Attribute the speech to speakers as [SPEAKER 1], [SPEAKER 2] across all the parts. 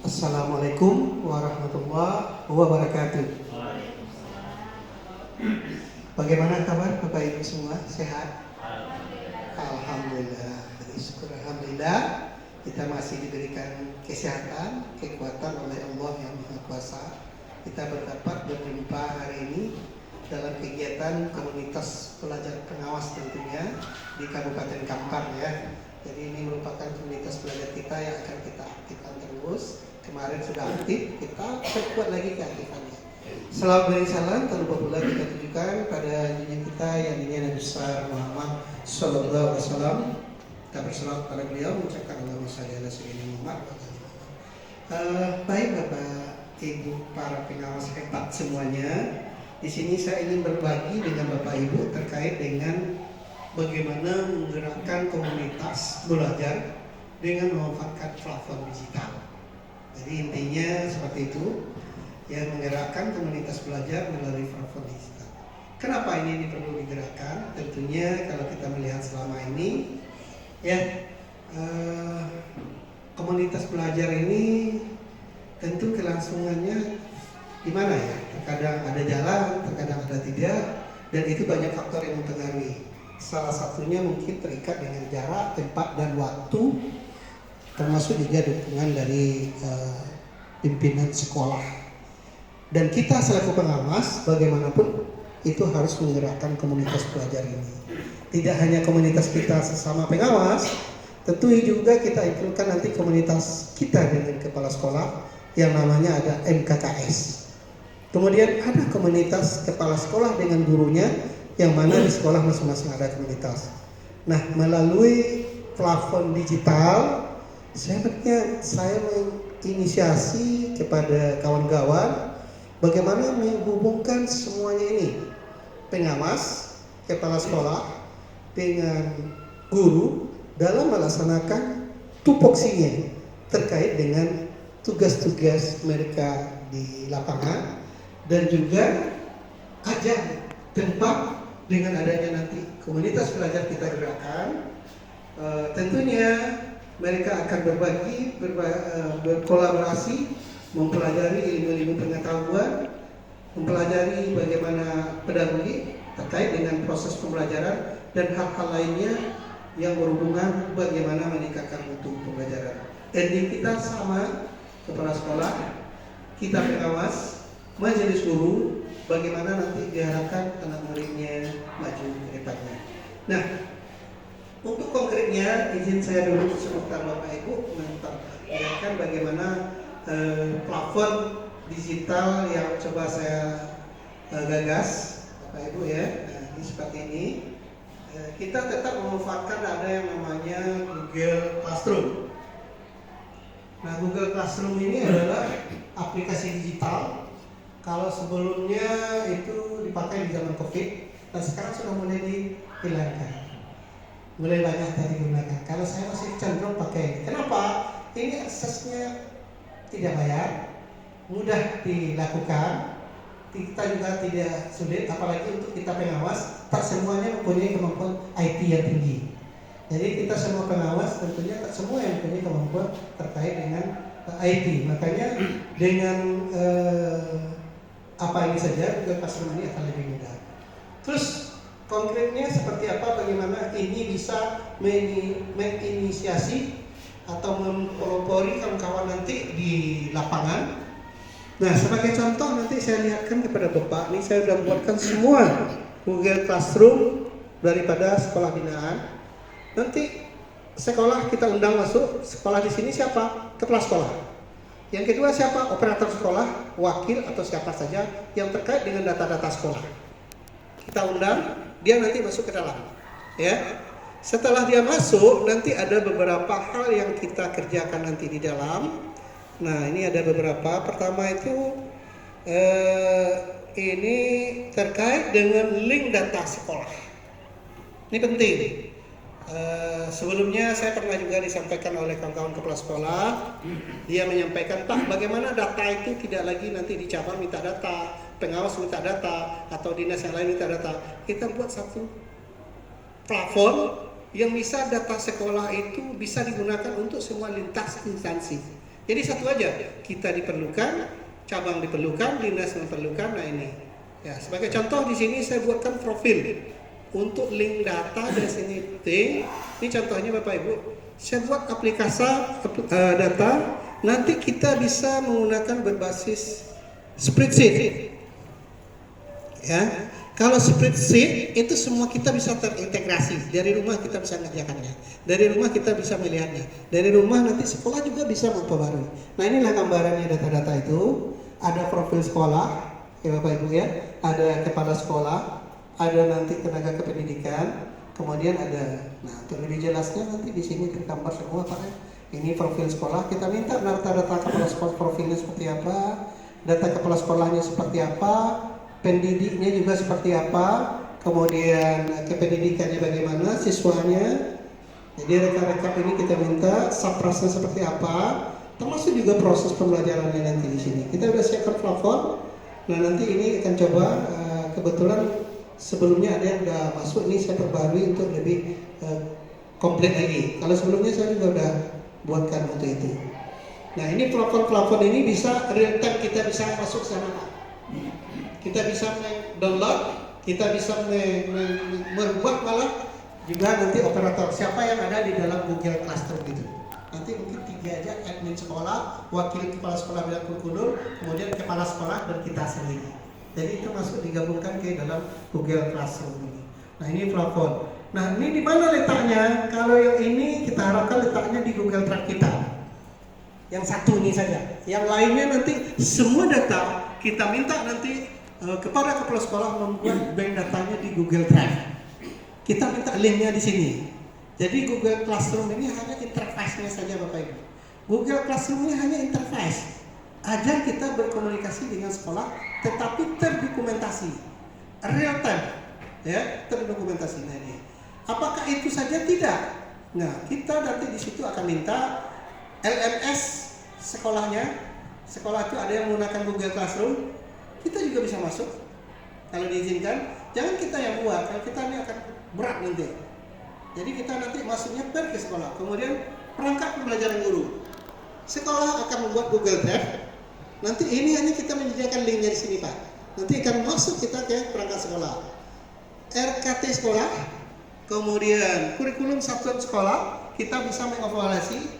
[SPEAKER 1] Assalamualaikum warahmatullahi wabarakatuh. Bagaimana kabar Bapak Ibu semua? Sehat? Alhamdulillah. Bersyukur alhamdulillah kita masih diberikan kesehatan, kekuatan oleh Allah yang Maha Kuasa. Kita berdapat berjumpa hari ini dalam kegiatan komunitas pelajar pengawas tentunya di Kabupaten Kampar ya. Jadi ini merupakan komunitas belajar kita yang akan kita aktifkan terus. Kemarin sudah aktif, kita perkuat lagi keaktifannya. Salam dari salam terlupa pula kita tujukan pada junjungan kita yang Nabi besar Muhammad Sallallahu Alaihi Wasallam. Kita bersalawat pada beliau mengucapkan Allahumma shalli ala sayyidina Muhammad. Baik Bapak Ibu para pengawas hebat semuanya. Di sini saya ingin berbagi dengan Bapak Ibu terkait dengan bagaimana menggerakkan komunitas belajar dengan memanfaatkan platform digital. Jadi intinya seperti itu, yang menggerakkan komunitas belajar melalui platform digital. Kenapa ini perlu digerakkan? Tentunya kalau kita melihat selama ini, ya komunitas belajar ini tentu kelangsungannya gimana ya? Terkadang ada jalan, terkadang ada tidak, dan itu banyak faktor yang mempengaruhi. Salah satunya mungkin terikat dengan jarak, tempat, dan waktu, termasuk juga dukungan dari pimpinan sekolah. Dan kita selaku pengawas, bagaimanapun itu harus menggerakkan komunitas belajar ini. Tidak hanya komunitas kita sesama pengawas, tentu juga kita ikutkan nanti komunitas kita dengan kepala sekolah yang namanya ada MKKS. Kemudian ada komunitas kepala sekolah dengan gurunya, yang mana di sekolah masing-masing ada komunitas. Nah, melalui platform digital, saya menginisiasi kepada kawan-kawan bagaimana menghubungkan semuanya ini, pengawas, kepala sekolah dengan guru dalam melaksanakan tupoksinya terkait dengan tugas-tugas mereka di lapangan, dan juga ajak tempat dengan adanya nanti komunitas belajar kita gerakan. Tentunya mereka akan berbagi, berkolaborasi, mempelajari ilmu-ilmu pengetahuan, mempelajari bagaimana pedagogik terkait dengan proses pembelajaran dan hal-hal lainnya yang berhubungan bagaimana meningkatkan mutu pembelajaran. Ending kita sama, kepala sekolah, kita pengawas, majelis guru, bagaimana nanti diharapkan anak muridnya maju ke depannya. Nah, untuk konkretnya, izin saya dulu sebentar Bapak Ibu menyampaikan bagaimana platform digital yang coba saya gagas, Bapak Ibu ya. Nah, ini seperti ini. Kita tetap memanfaatkan ada yang namanya Google Classroom. Nah, Google Classroom ini adalah aplikasi digital. Kalau sebelumnya itu dipakai di zaman COVID, dan sekarang sudah mulai dihilangkan. Mulai banyak yang digunakan. Kalau saya masih cenderung pakai. Kenapa? Ini aksesnya tidak bayar, mudah dilakukan, kita juga tidak sulit, apalagi untuk kita pengawas, tak semuanya mempunyai kemampuan IT yang tinggi. Jadi kita semua pengawas tentunya tak semua yang mempunyai kemampuan terkait dengan IT. Makanya dengan apa ini saja, Google Classroom ini akan lebih mudah. Terus konkretnya seperti apa, bagaimana ini bisa menginisiasi atau mempelopori kawan-kawan nanti di lapangan. Nah, sebagai contoh nanti saya lihatkan kepada Bapak, ini saya sudah buatkan semua Google Classroom daripada sekolah binaan. Nanti sekolah kita undang masuk, sekolah di sini siapa? Kepala sekolah. Yang kedua siapa? Operator sekolah, wakil atau siapa saja yang terkait dengan data-data sekolah. Kita undang, dia nanti masuk ke dalam, ya. Setelah dia masuk, nanti ada beberapa hal yang kita kerjakan nanti di dalam. Nah, ini ada beberapa. Pertama itu ini terkait dengan link data sekolah. Ini penting. Sebelumnya saya pernah juga disampaikan oleh kawan-kawan kepala sekolah. Dia menyampaikan, Pak, bagaimana data itu tidak lagi nanti di cabang minta data, pengawas minta data, atau dinas yang lain minta data. Kita buat satu platform yang bisa data sekolah itu bisa digunakan untuk semua lintas instansi. Jadi satu aja, kita diperlukan, cabang diperlukan, dinas diperlukan. Nah ini, ya sebagai contoh di sini saya buatkan profil untuk link data dari sini T. Ini contohnya Bapak Ibu, saya buat aplikasi data. Nanti kita bisa menggunakan berbasis spreadsheet. Ya, kalau spreadsheet itu semua kita bisa terintegrasi. Dari rumah kita bisa mengerjakannya. Dari rumah kita bisa melihatnya. Dari rumah nanti sekolah juga bisa memperbarui. Nah inilah gambarannya data-data itu. Ada profil sekolah, ya Bapak Ibu ya. Ada kepala sekolah, ada nanti tenaga kependidikan, kemudian ada. Nah untuk lebih jelasnya nanti di sini tergambar semua Pak. Ini profil sekolah. Kita minta data-data kepala sekolah profilnya seperti apa, data kepala sekolahnya seperti apa, pendidiknya juga seperti apa, kemudian kependidikannya bagaimana, siswanya. Jadi rekap-rekap ini kita minta saprasnya seperti apa, termasuk juga proses pembelajarannya nanti di sini. Kita sudah siapkan plafon. Nah nanti ini akan coba kebetulan sebelumnya ada yang sudah masuk, ini saya perbarui untuk lebih komplit lagi. Kalau sebelumnya saya juga sudah buatkan untuk itu. Nah ini plafon-plafon ini bisa real time, kita bisa masuk sana Pak. Kita bisa download, kita bisa membuat malah juga nanti operator siapa yang ada di dalam Google Classroom gitu. Nanti mungkin 3 aja, admin sekolah, wakil kepala sekolah bidang kurikulum, kemudian kepala sekolah dan kita sendiri. Jadi itu masuk digabungkan ke dalam Google Classroom ini. Nah ini plafon. Nah ini di mana letaknya? Kalau yang ini kita harapkan letaknya di Google Drive kita. Yang satu ini saja. Yang lainnya nanti semua data kita minta nanti kepada kepala sekolah membuat bank datanya di Google Drive. Kita minta linknya di sini. Jadi Google Classroom ini hanya interface-nya saja Bapak Ibu. Google Classroom ini hanya interface. Ajar kita berkomunikasi dengan sekolah, tetapi terdokumentasi, real time, ya terdokumentasi. Nah ini. Apakah itu saja? Tidak. Nah kita nanti di situ akan minta LMS sekolahnya. Sekolah itu ada yang menggunakan Google Classroom. Kita juga bisa masuk kalau diizinkan. Jangan kita yang buat, kalau kita ini akan berat nanti. Jadi kita nanti masuknya ke sekolah. Kemudian perangkat pembelajaran guru. Sekolah akan membuat Google Drive. Nanti ini hanya kita menyediakan linknya di sini Pak. Nanti akan masuk kita ke perangkat sekolah. RKT sekolah, kemudian kurikulum satuan sekolah, kita bisa mengevaluasi.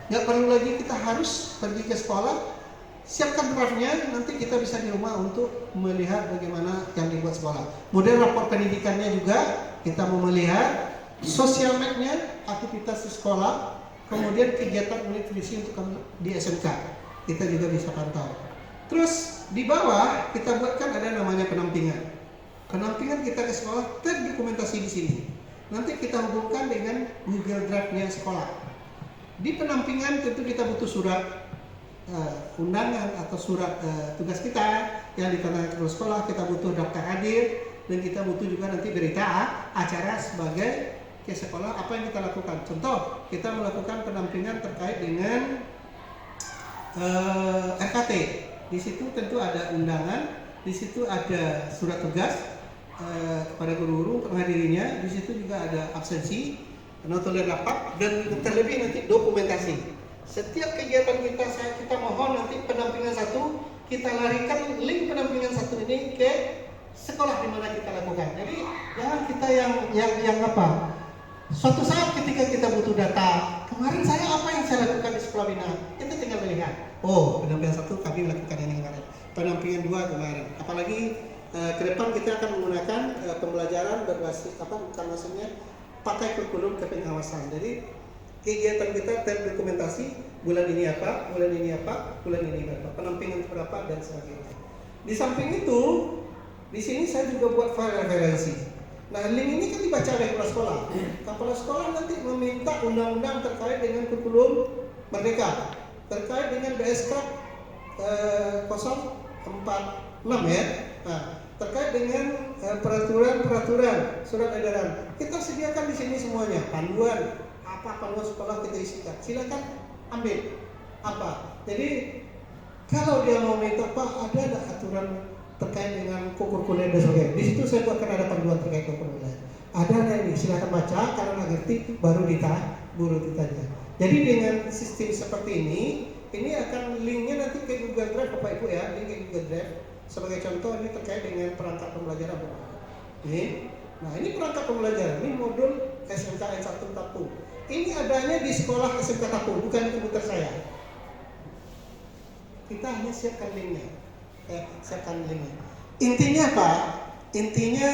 [SPEAKER 1] Nggak perlu lagi kita harus pergi ke sekolah. Siapkan draftnya, nanti kita bisa di rumah untuk melihat bagaimana yang dibuat sekolah. Kemudian rapor pendidikannya juga kita mau melihat, sosial mednya, aktivitas di sekolah, kemudian kegiatan unit visi untuk di SMK kita juga bisa pantau. Terus di bawah kita buatkan ada namanya penampingan. Penampingan kita ke sekolah terdokumentasi di sini. Nanti kita hubungkan dengan Google Drive-nya sekolah. Di penampingan tentu kita butuh surat undangan atau surat tugas kita yang ditanda oleh sekolah, kita butuh daftar hadir, dan kita butuh juga nanti berita acara sebagai ke sekolah apa yang kita lakukan. Contoh, kita melakukan penampingan terkait dengan RKT. Di situ tentu ada undangan, di situ ada surat tugas kepada guru-guru menghadirinya, di situ juga ada absensi, notulen rapat, dan terlebih nanti dokumentasi. Setiap kegiatan kita mohon nanti pendampingan satu, kita larikan link pendampingan satu ini ke sekolah di mana kita lakukan. Jadi jangan kita yang apa? Suatu saat ketika kita butuh data, kemarin saya apa yang saya lakukan di sekolah bina, kita tinggal melihat. Oh, pendampingan satu kami lakukan ini kemarin. Pendampingan dua kemarin. Apalagi ke depan kita akan menggunakan pembelajaran berbasis apa? Bukan maksudnya pakai kurikulum kepengawasan. Jadi kegiatan kita terdokumentasi, bulan ini apa, bulan ini apa, bulan ini berapa, penampingan berapa dan sebagainya. Di samping itu, di sini saya juga buat file referensi. Nah, link ini kan dibaca oleh kepala sekolah. Kepala sekolah nanti meminta undang-undang terkait dengan kurikulum Merdeka, terkait dengan BSK 046 ya. Nah, terkait dengan peraturan-peraturan surat edaran. Kita sediakan di sini semuanya, panduan apa panduan sekolah kita isikan, silakan ambil apa. Jadi kalau dia mau minta Pak, ada aturan terkait dengan kurikulum dan sebagainya. Di situ saya buatkan ada panduan terkait kurikulum. Ada ini, silakan baca, kalau nggak ngerti baru ditanya. Jadi dengan sistem seperti ini Ini akan linknya nanti ke Google Drive Bapak Ibu ya, link ke Google Drive. Sebagai contoh ini terkait dengan perangkat pembelajaran Bapak. Nah ini perangkat pembelajaran, ini modul SMKN 1 Tapu. Ini adanya di sekolah SMK Tapu, bukan di komputer saya. Kita hanya siapkan linknya. Intinya apa? Intinya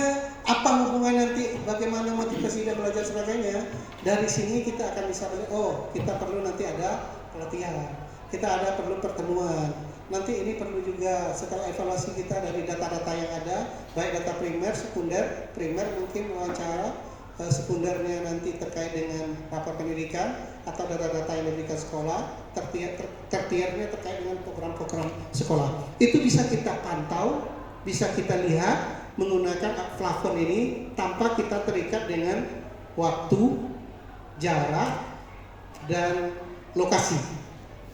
[SPEAKER 1] apa hubungan nanti, bagaimana motivasi dan belajar sebagainya. Dari sini kita akan bisa melihat, oh kita perlu nanti ada pelatihan, kita ada perlu pertemuan. Nanti ini perlu juga setelah evaluasi kita dari data-data yang ada, baik data primer, sekunder. Primer mungkin wawancara, sekundernya nanti terkait dengan rapor pendidikan atau data-data yang diberikan sekolah, tertiernya terkait dengan program-program sekolah. Itu bisa kita pantau, bisa kita lihat menggunakan plafon ini tanpa kita terikat dengan waktu, jarak, dan lokasi.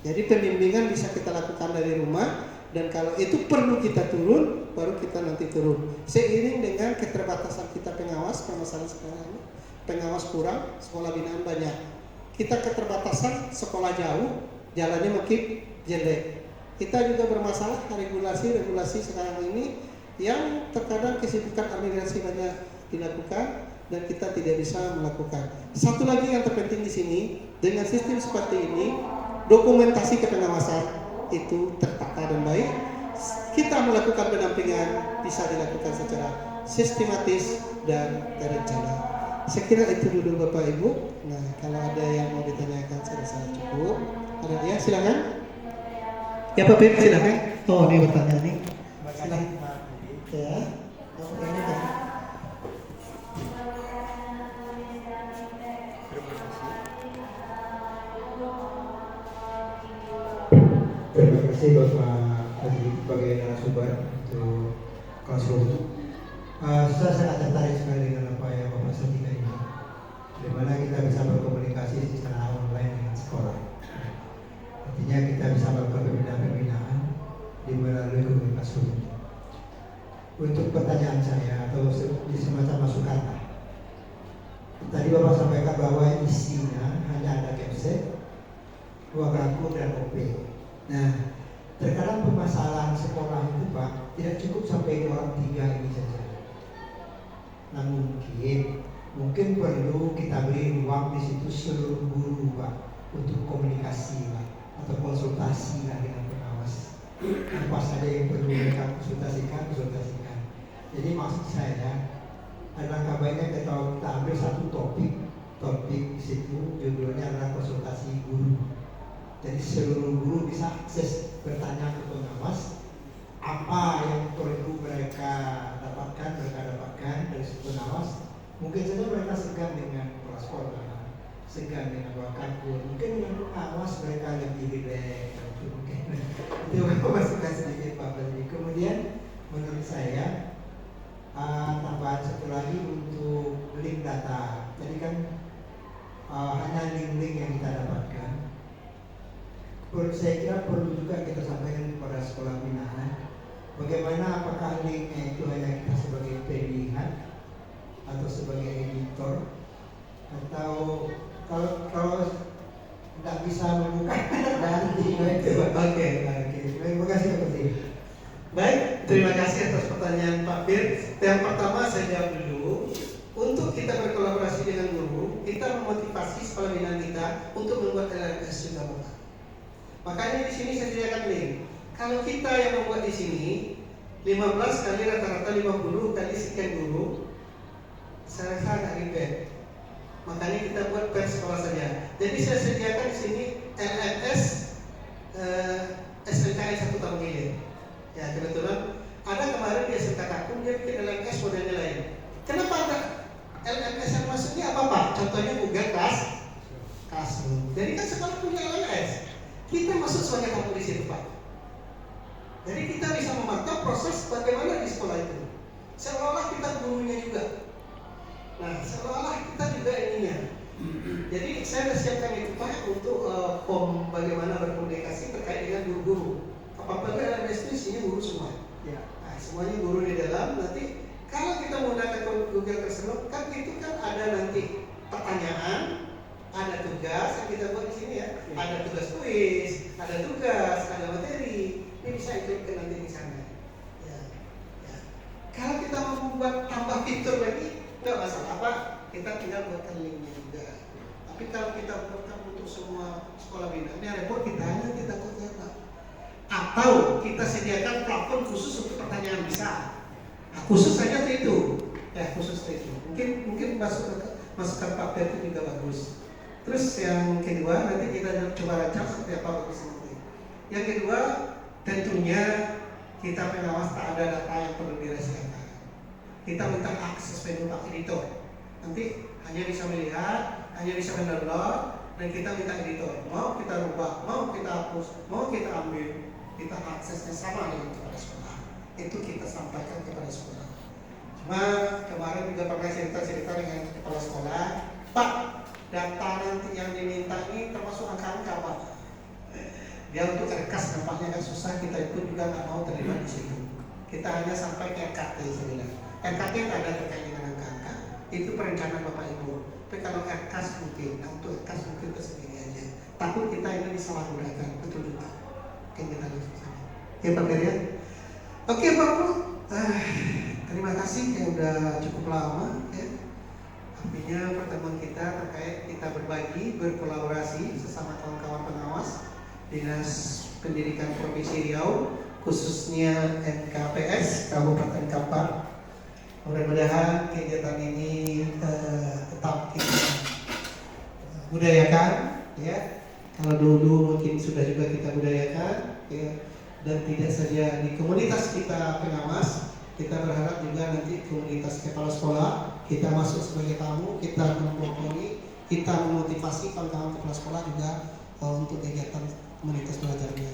[SPEAKER 1] Jadi pembimbingan bisa kita lakukan dari rumah, dan kalau itu perlu kita turun, baru kita nanti turun. Seiring dengan keterbatasan kita pengawas, permasalahan sekarang ini, pengawas kurang, sekolah binaan banyak. Kita keterbatasan sekolah jauh, jalannya makin jelek. Kita juga bermasalah regulasi sekarang ini yang terkadang kesibukan administrasi banyak dilakukan dan kita tidak bisa melakukan. Satu lagi yang terpenting di sini, dengan sistem seperti ini, dokumentasi kepengawasan itu tertata dan baik. Kita melakukan pendampingan bisa dilakukan secara sistematis dan terencana. Saya kira itu dulu Bapak Ibu. Nah, kalau ada yang mau ditanyakan saya rasa cukup. Ada ya, silakan. Ya Pak Pip, silakan. Oh, ini bertanya nih. Silakan. Ya. Oh, ini kan.
[SPEAKER 2] Terima kasih Bapak Haji sebagai narasumber untuk Classroom. Saya sangat tertarik sekali dengan apa yang Bapak sampaikan ini, di mana kita bisa berkomunikasi secara online dengan sekolah. Artinya kita bisa melakukan pembinaan di melalui Google Classroom. Untuk pertanyaan saya atau di semacam masukan, tadi Bapak sampaikan bahwa isinya hanya ada capsek, ruang raku dan OP. Nah, terkadang permasalahan sekolah itu Pak tidak cukup sampai 2 orang 3 ini saja. Nah mungkin perlu kita beri ruang di situ seluruh guru Pak untuk komunikasi Pak atau konsultasi lah dengan pengawas. Apa saja yang perlu mereka konsultasikan. Jadi maksud saya alangkah baiknya kita ambil satu topik di situ judulnya adalah konsultasi guru. Jadi seluruh guru bisa akses bertanya ke pengawas apa yang perlu mereka dapatkan dari pengawas. Mungkin saja mereka segan dengan kepala sekolah, segan dengan wakafur, mungkin dengan pengawas mereka lebih rileks. Mungkin itu masukan sedikit Pak Menteri. Kemudian menurut saya tambahan satu lagi untuk link data. Tadi kan hanya link-link yang kita dapatkan. Saya kira perlu juga kita sampaikan kepada sekolah binaan bagaimana, apakah linknya itu hanya kita sebagai pilihan atau sebagai editor, atau kalau tidak bisa membuka dari itu. Oke. Terima kasih Pak Menteri.
[SPEAKER 1] Baik, terima kasih atas pertanyaan Pak Bir. Yang pertama saya jawab dulu. Untuk kita berkolaborasi dengan guru, kita memotivasi sekolah binaan kita untuk membuat LMS juga Bapak. Makanya di sini saya sediakan link. Kalau kita yang membuat di sini 15 kali rata-rata 50 kali sekian guru, saya rasa nggak ribet. Makanya kita buat per sekolah saja. Jadi saya sediakan di sini LMS SMKN 1 Tamu Gilir. Ya kebetulan ada kemarin di SMK Takum dia bikin LMS modelnya lain. Kenapa ada LMS yang maksudnya apa Pak? Contohnya Google Classroom. Jadi kan sekolah punya LMS. Kita masuk sebagai tamu di situ Pak. Jadi kita bisa memantau proses bagaimana di sekolah itu. Seolah-olah kita gurunya juga. Nah, seolah-olah kita juga ininya. Jadi saya sudah siapkan itu Pak untuk form bagaimana berkomunikasi terkait dengan guru-guru. Apabila LMS itu isinya guru semua. Ya. Nah, semuanya guru di dalam. Nanti kalau kita menggunakan Google Classroom, kan itu kan ada nanti pertanyaan, ada tugas yang kita buat di sini ya. Ada tugas kuis, ada tugas, ada materi, ini bisa ikutkan nanti di sana. Ya. Ya. Kalau kita mau membuat tambah fitur lagi, nggak masalah Pak, kita tinggal buatkan linknya juga. Tapi kalau kita buatkan untuk semua sekolah bina, ini repot kita hanya kita buatkan Pak. Atau kita sediakan platform khusus untuk pertanyaan bisa. Nah, khusus saja itu, ya khusus itu. Mungkin masukkan paket itu juga bagus. Terus yang kedua nanti kita coba rancang seperti apa bagus nanti. Yang kedua tentunya kita pengawas tak ada data yang perlu dirahasiakan. Kita minta akses menu Pak editor. Nanti hanya bisa melihat, hanya bisa mendownload, dan kita minta editor. Mau kita rubah, mau kita hapus, mau kita ambil, kita aksesnya sama dengan kepala sekolah. Itu kita sampaikan kepada sekolah. Cuma kemarin juga pernah cerita dengan kepala sekolah, Pak, data nanti yang diminta ini termasuk angka-angka Pak. Dia untuk kerkas nampaknya kan susah, kita itu juga nggak mau terlibat di situ. Kita hanya sampai ke RKT sebenarnya. RKT tidak ada terkait dengan angka-angka, itu perencanaan Bapak Ibu. Tapi kalau RKAS mungkin, nah untuk RKAS mungkin tersendiri aja. Takut kita ini disalahgunakan, betul juga. Oke, kita langsung saja. Ya Pak Ferry. Oke Pak Bro, terima kasih yang udah cukup lama ya. Artinya pertemuan kita terkait kita berbagi, berkolaborasi sesama kawan-kawan pengawas Dinas Pendidikan Provinsi Riau, khususnya NKPS Kabupaten Kampar. Mudah-mudahan kegiatan ini tetap kita budayakan ya. Kalau dulu mungkin sudah juga kita budayakan ya. Dan tidak saja di komunitas kita pengawas, kita berharap juga nanti komunitas kepala sekolah kita masuk sebagai tamu, kita mempelopori, kita memotivasi kawan-kawan kepala sekolah juga untuk kegiatan komunitas belajarnya,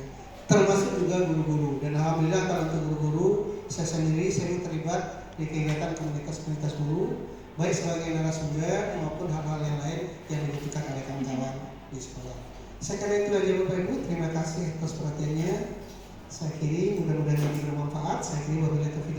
[SPEAKER 1] termasuk juga guru-guru. Dan alhamdulillah kalau untuk guru-guru, saya sendiri sering terlibat di kegiatan komunitas-komunitas guru, baik sebagai narasumber maupun hal-hal yang lain yang dibutuhkan oleh kawan-kawan di sekolah. Saya kira itu lagi Bapak Ibu, terima kasih atas perhatiannya. Saya kiri mudah-mudahan ini bermanfaat. Saya kiri wabillahi taufiq